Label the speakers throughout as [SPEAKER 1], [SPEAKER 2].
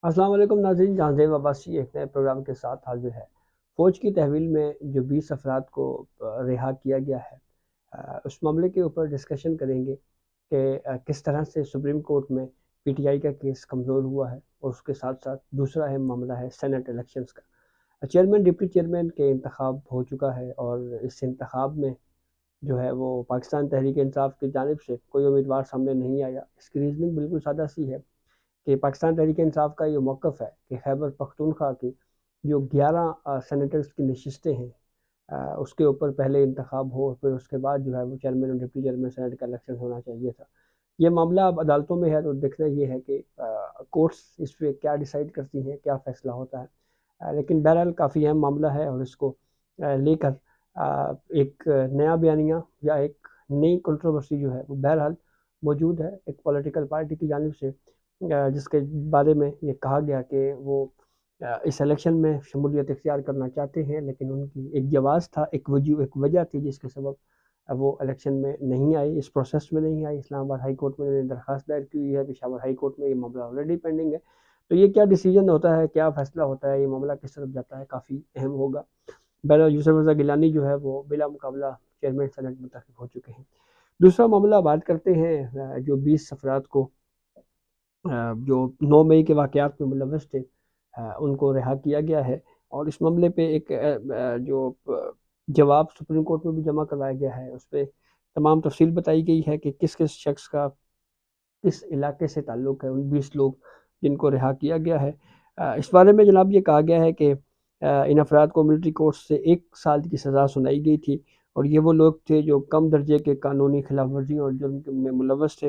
[SPEAKER 1] السلام علیکم ناظرین، جہاں زیب عباسی ایک نئے پروگرام کے ساتھ حاضر ہے۔ فوج کی تحویل میں جو 20 افراد کو رہا کیا گیا ہے، اس معاملے کے اوپر ڈسکشن کریں گے کہ کس طرح سے سپریم کورٹ میں پی ٹی آئی کا کیس کمزور ہوا ہے، اور اس کے ساتھ ساتھ دوسرا اہم معاملہ ہے سینٹ الیکشنز کا۔ چیئرمین ڈپٹی چیئرمین کے انتخاب ہو چکا ہے، اور اس انتخاب میں جو ہے وہ پاکستان تحریک انصاف کی جانب سے کوئی امیدوار سامنے نہیں آیا۔ اس کی ریزننگ بالکل سادہ سی ہے کہ پاکستان تحریک انصاف کا یہ موقف ہے کہ خیبر پختونخوا کی جو 11 سینیٹرز کی نشستیں ہیں، اس کے اوپر پہلے انتخاب ہو، پھر اس کے بعد جو ہے وہ چیئرمین اور ڈپٹی چیئرمین سینٹ کا الیکشن ہونا چاہیے تھا۔ یہ معاملہ اب عدالتوں میں ہے، تو دیکھنا یہ ہے کہ کورٹس اس پہ کیا ڈیسائیڈ کرتی ہیں، کیا فیصلہ ہوتا ہے۔ لیکن بہرحال کافی اہم معاملہ ہے، اور اس کو لے کر ایک نیا بیانیہ یا ایک نئی کنٹروورسی جو ہے وہ بہرحال موجود ہے ایک پولیٹیکل پارٹی کی جانب سے، جس کے بارے میں یہ کہا گیا کہ وہ اس الیکشن میں شمولیت اختیار کرنا چاہتے ہیں، لیکن ان کی ایک جواز تھا، ایک وجہ تھی جس کے سبب وہ الیکشن میں نہیں آئی، اس پروسیس میں نہیں آئی۔ اسلام آباد ہائی کورٹ میں انہوں نے درخواست دائر کی ہوئی ہے، پشاور ہائی کورٹ میں یہ معاملہ آلریڈی پینڈنگ ہے۔ تو یہ کیا ڈیسیجن ہوتا ہے، کیا فیصلہ ہوتا ہے، یہ معاملہ کس طرف جاتا ہے، کافی اہم ہوگا۔ بہرحال یوسف رضا گیلانی جو ہے وہ بلا مقابلہ چیئرمین سینٹ منتخب ہو چکے ہیں۔ دوسرا معاملہ بات کرتے ہیں جو 20 افراد کو جو 9 مئی کے واقعات میں ملوث تھے، ان کو رہا کیا گیا ہے، اور اس معاملے پہ ایک جو جواب سپریم کورٹ میں بھی جمع کروایا گیا ہے، اس پہ تمام تفصیل بتائی گئی ہے کہ کس کس شخص کا کس علاقے سے تعلق ہے، ان 20 لوگ جن کو رہا کیا گیا ہے۔ اس بارے میں جناب یہ کہا گیا ہے کہ ان افراد کو ملٹری کورٹ سے 1 سال کی سزا سنائی گئی تھی، اور یہ وہ لوگ تھے جو کم درجے کے قانونی خلاف ورزی اور جرم میں ملوث تھے،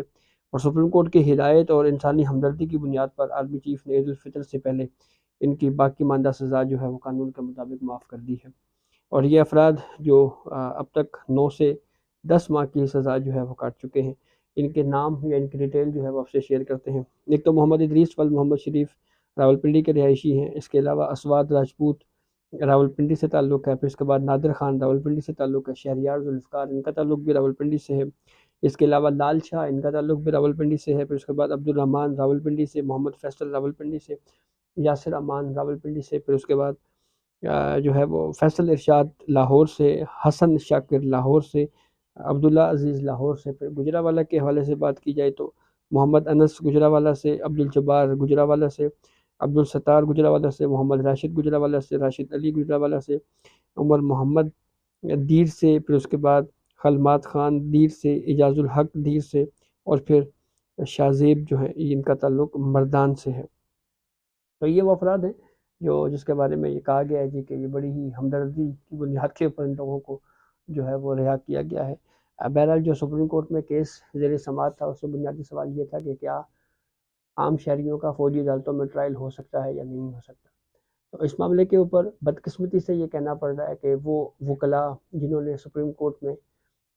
[SPEAKER 1] اور سپریم کورٹ کی ہدایت اور انسانی ہمدردی کی بنیاد پر آرمی چیف نے عید الفطر سے پہلے ان کی باقی ماندہ سزا جو ہے وہ قانون کے مطابق معاف کر دی ہے۔ اور یہ افراد جو اب تک 9 سے 10 ماہ کی سزا جو ہے وہ کاٹ چکے ہیں، ان کے نام یا ان کی ڈیٹیل جو ہے وہ آپ سے شیئر کرتے ہیں۔ ایک تو محمد ادریس ول محمد شریف راولپنڈی کے رہائشی ہیں، اس کے علاوہ اسواد راجپوت راولپنڈی سے تعلق ہے، پھر اس کے بعد نادر خان راولپنڈی سے تعلق ہے، شہریار ذوالفقار ان کا تعلق بھی راولپنڈی سے ہے، اس کے علاوہ لال شاہ ان کا تعلق بھی راولپنڈی سے ہے، پھر اس کے بعد عبد الرحمان راولپنڈی سے، محمد فیصل راولپنڈی سے، یاسر امان راولپنڈی سے، پھر اس کے بعد جو ہے وہ فیصل ارشاد لاہور سے، حسن شاکر لاہور سے، عبداللہ عزیز لاہور سے۔ پھر گجرانوالہ کے حوالے سے بات کی جائے تو محمد انس گجرانوالہ سے، عبدالجبار گجرانوالہ سے، عبدالستار گجرانوالہ سے، محمد راشد گجرانوالہ سے، راشد علی گجرانوالہ سے، عمر محمد دیر سے، پھر اس کے بعد خلمات خان دیر سے، اعجاز الحق دیر سے، اور پھر شاہ زیب جو ہے ان کا تعلق مردان سے ہے۔ تو یہ وہ افراد ہیں جس کے بارے میں یہ کہا گیا ہے جی کہ یہ بڑی ہی ہمدردی کی بنیاد کے اوپر ان لوگوں کو جو ہے وہ رہا کیا گیا ہے۔ بہرحال جو سپریم کورٹ میں کیس زیر سماعت تھا، اس میں بنیادی سوال یہ تھا کہ کیا عام شہریوں کا فوجی عدالتوں میں ٹرائل ہو سکتا ہے یا نہیں ہو سکتا۔ تو اس معاملے کے اوپر بدقسمتی سے یہ کہنا پڑ رہا ہے کہ وہ وکلاء جنہوں نے سپریم کورٹ میں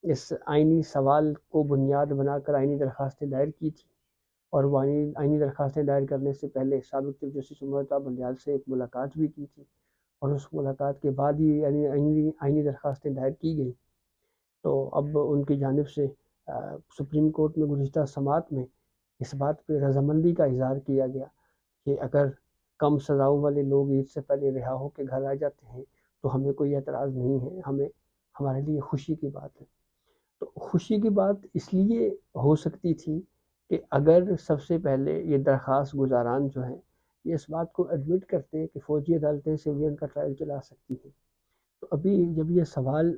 [SPEAKER 1] اس آئینی سوال کو بنیاد بنا کر آئینی درخواستیں دائر کی تھی، اور وہ آئینی درخواستیں دائر کرنے سے پہلے سابق چیف جسٹس عمر طاہر بندیال سے ایک ملاقات بھی کی تھی، اور اس ملاقات کے بعد ہی آئینی درخواستیں دائر کی گئیں۔ تو اب ان کی جانب سے سپریم کورٹ میں گزشتہ سماعت میں اس بات پہ رضامندی کا اظہار کیا گیا کہ اگر کم سزاؤں والے لوگ عید سے پہلے رہا ہو کے گھر آ جاتے ہیں تو ہمیں کوئی اعتراض نہیں ہے، ہمارے لیے خوشی کی بات ہے۔ تو خوشی کی بات اس لیے ہو سکتی تھی کہ اگر سب سے پہلے یہ درخواست گزاران جو ہیں یہ اس بات کو ایڈمٹ کرتے کہ فوجی عدالتیں سویلین کا ٹرائل چلا سکتی ہیں، تو ابھی جب یہ سوال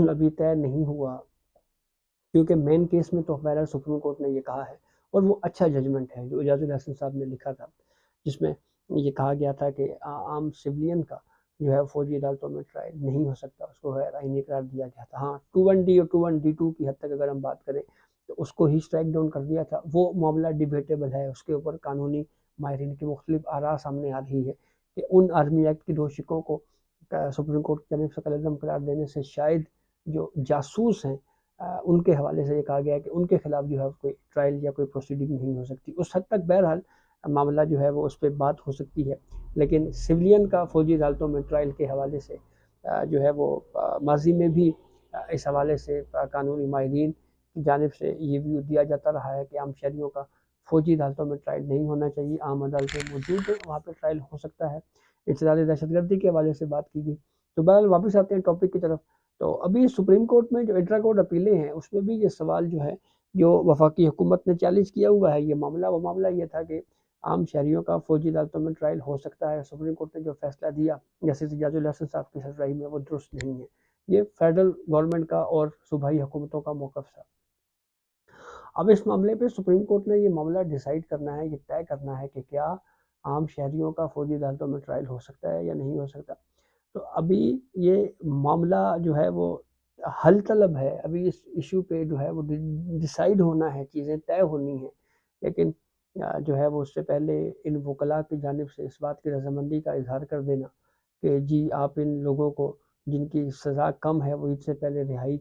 [SPEAKER 1] ابھی طے نہیں ہوا، کیونکہ مین کیس میں تو بہرحال سپریم کورٹ نے یہ کہا ہے، اور وہ اچھا ججمنٹ ہے جو اعجاز الحسن صاحب نے لکھا تھا، جس میں یہ کہا گیا تھا کہ عام سویلین کا جو ہے فوجی عدالتوں میں ٹرائل نہیں ہو سکتا، اس کو غیر آئینی قرار دیا گیا تھا۔ ہاں 21D اور 21D2 کی حد تک اگر ہم بات کریں تو اس کو ہی اسٹرائک ڈاؤن کر دیا تھا، وہ معاملہ ڈیبیٹیبل ہے، اس کے اوپر قانونی ماہرین کی مختلف آراء سامنے آ رہی ہے کہ ان آرمی ایکٹ کی 2 شقوں کو سپریم کورٹ کی جانب سے کالعدم قرار دینے سے شاید جو جاسوس ہیں ان کے حوالے سے یہ کہا گیا ہے کہ ان کے خلاف جو ہے کوئی ٹرائل یا کوئی پروسیڈنگ نہیں ہو سکتی۔ اس حد تک بہرحال معاملہ جو ہے وہ اس پہ بات ہو سکتی ہے، لیکن سویلین کا فوجی عدالتوں میں ٹرائل کے حوالے سے جو ہے وہ ماضی میں بھی اس حوالے سے قانونی ماہرین کی جانب سے یہ ویو دیا جاتا رہا ہے کہ عام شہریوں کا فوجی عدالتوں میں ٹرائل نہیں ہونا چاہیے، عام عدالتیں موجود ہیں، وہاں پہ ٹرائل ہو سکتا ہے۔ انسداد دہشت گردی کے حوالے سے بات کی گئی۔ تو بہرحال واپس آتے ہیں ٹاپک کی طرف۔ تو ابھی سپریم کورٹ میں جو انٹرا کورٹ اپیلیں ہیں اس میں بھی یہ سوال جو ہے جو وفاقی حکومت نے چیلنج کیا ہوا ہے یہ معاملہ، وہ معاملہ یہ تھا کہ عام شہریوں کا فوجی عدالتوں میں ٹرائل ہو سکتا ہے۔ سپریم کورٹ نے جو فیصلہ دیا جیسے اعجاز الحسن صاحب کی سربراہی میں، وہ درست نہیں ہے۔ یہ فیڈرل گورنمنٹ کا اور صوبائی حکومتوں کا موقف تھا۔ اب اس معاملے پہ سپریم کورٹ نے یہ معاملہ ڈیسائیڈ کرنا ہے، یہ طے کرنا ہے کہ کیا عام شہریوں کا فوجی عدالتوں میں ٹرائل ہو سکتا ہے یا نہیں ہو سکتا۔ تو ابھی یہ معاملہ جو ہے وہ حل طلب ہے، ابھی اس ایشو پہ جو ہے وہ ڈیسائیڈ ہونا ہے، چیزیں طے ہونی ہیں، لیکن جو ہے وہ اس سے پہلے ان وکلاء کی جانب سے اس بات کی رضامندی کا اظہار کر دینا کہ جی آپ ان لوگوں کو جن کی سزا کم ہے وہ عید سے پہلے رہائی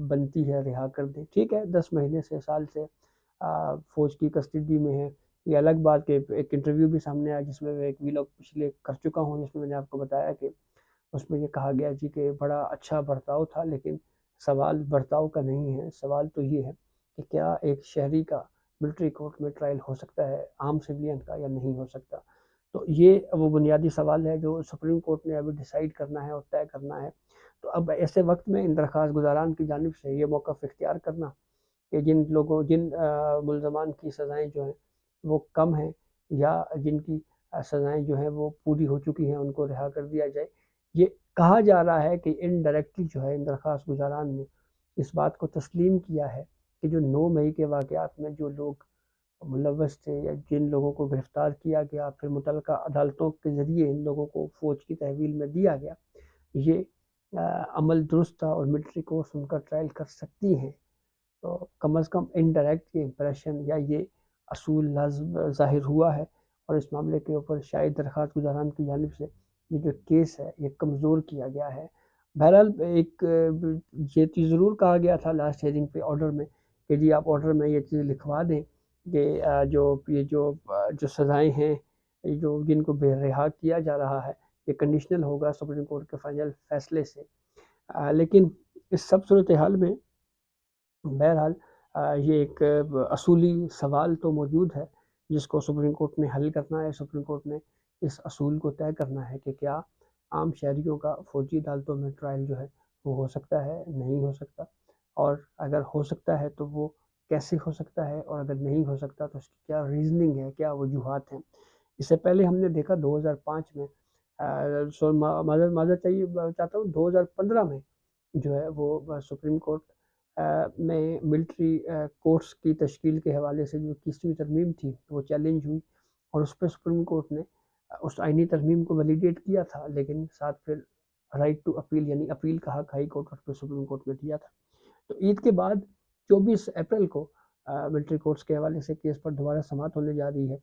[SPEAKER 1] بنتی ہے، رہا کر دیں۔ ٹھیک ہے، 10 مہینے سے سال سے فوج کی کسٹڈی میں ہے، یہ الگ بات کہ ایک انٹرویو بھی سامنے آیا جس میں میں ایک ویلاگ پچھلے کر چکا ہوں، جس میں میں نے آپ کو بتایا کہ اس میں یہ کہا گیا جی کہ بڑا اچھا برتاؤ تھا، لیکن سوال برتاؤ کا نہیں ہے، سوال تو یہ ہے کہ کیا ایک شہری کا ملٹری کورٹ میں ٹرائل ہو سکتا ہے عام سویلین کا یا نہیں ہو سکتا۔ تو یہ وہ بنیادی سوال ہے جو سپریم کورٹ نے ابھی ڈیسائیڈ کرنا ہے اور طے کرنا ہے۔ تو اب ایسے وقت میں ان درخواست گزاران کی جانب سے یہ موقف اختیار کرنا کہ جن ملزمان کی سزائیں جو ہیں وہ کم ہیں یا جن کی سزائیں جو ہیں وہ پوری ہو چکی ہیں ان کو رہا کر دیا جائے، یہ کہا جا رہا ہے کہ انڈائریکٹلی جو ہے ان درخواست گزاران نے اس بات کو تسلیم کیا ہے کہ جو 9 مئی کے واقعات میں جو لوگ ملوث تھے یا جن لوگوں کو گرفتار کیا گیا پھر متعلقہ عدالتوں کے ذریعے ان لوگوں کو فوج کی تحویل میں دیا گیا، یہ عمل درست تھا اور ملٹری کورٹس ان کا ٹرائل کر سکتی ہیں۔ تو کم از کم انڈائریکٹ یہ امپریشن یا یہ اصول ظاہر ہوا ہے، اور اس معاملے کے اوپر شاید درخواست گزاران کی جانب سے یہ جو کیس ہے یہ کمزور کیا گیا ہے۔ بہرحال ایک یہ چیز ضرور کہا گیا تھا لاسٹ ہیئرنگ پہ آرڈر میں کہ جی آپ آرڈر میں یہ چیز لکھوا دیں کہ جو سزائیں ہیں جو جن کو بے رہا کیا جا رہا ہے یہ کنڈیشنل ہوگا سپریم کورٹ کے فائنل فیصلے سے۔ لیکن اس سب صورتحال میں بہرحال یہ ایک اصولی سوال تو موجود ہے جس کو سپریم کورٹ نے حل کرنا ہے۔ سپریم کورٹ نے اس اصول کو طے کرنا ہے کہ کیا عام شہریوں کا فوجی عدالتوں میں ٹرائل جو ہے وہ ہو سکتا ہے نہیں ہو سکتا، اور اگر ہو سکتا ہے تو وہ کیسے ہو سکتا ہے، اور اگر نہیں ہو سکتا تو اس کی کیا ریزننگ ہے، کیا وجوہات ہیں۔ اس سے پہلے ہم نے دیکھا 2005 میں معذرت چاہتا ہوں 2015 میں جو ہے وہ سپریم کورٹ میں ملٹری کورٹس کی تشکیل کے حوالے سے جو 21ویں ترمیم تھی وہ چیلنج ہوئی، اور اس پہ سپریم کورٹ نے اس آئینی ترمیم کو ویلیڈیٹ کیا تھا، لیکن ساتھ پھر رائٹ ٹو اپیل یعنی اپیل کا حق ہائی کورٹ اور سپریم کورٹ میں دیا تھا۔ تو عید کے بعد 24 اپریل کو ملٹری کورٹس کے حوالے سے کیس پر دوبارہ سماعت ہونے جا رہی ہے،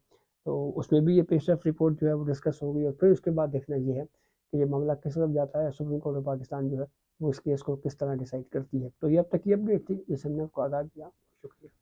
[SPEAKER 1] تو اس میں بھی یہ پیش رفت رپورٹ جو ہے وہ ڈسکس ہوگی، اور پھر اس کے بعد دیکھنا یہ ہے کہ یہ معاملہ کس طرف جاتا ہے، سپریم کورٹ آف پاکستان جو ہے وہ اس کیس کو کس طرح ڈیسائیڈ کرتی ہے۔ تو یہ اب تک یہ اپڈیٹ تھی جس سے ہم نے آپ کو آگاہ کیا۔ شکریہ۔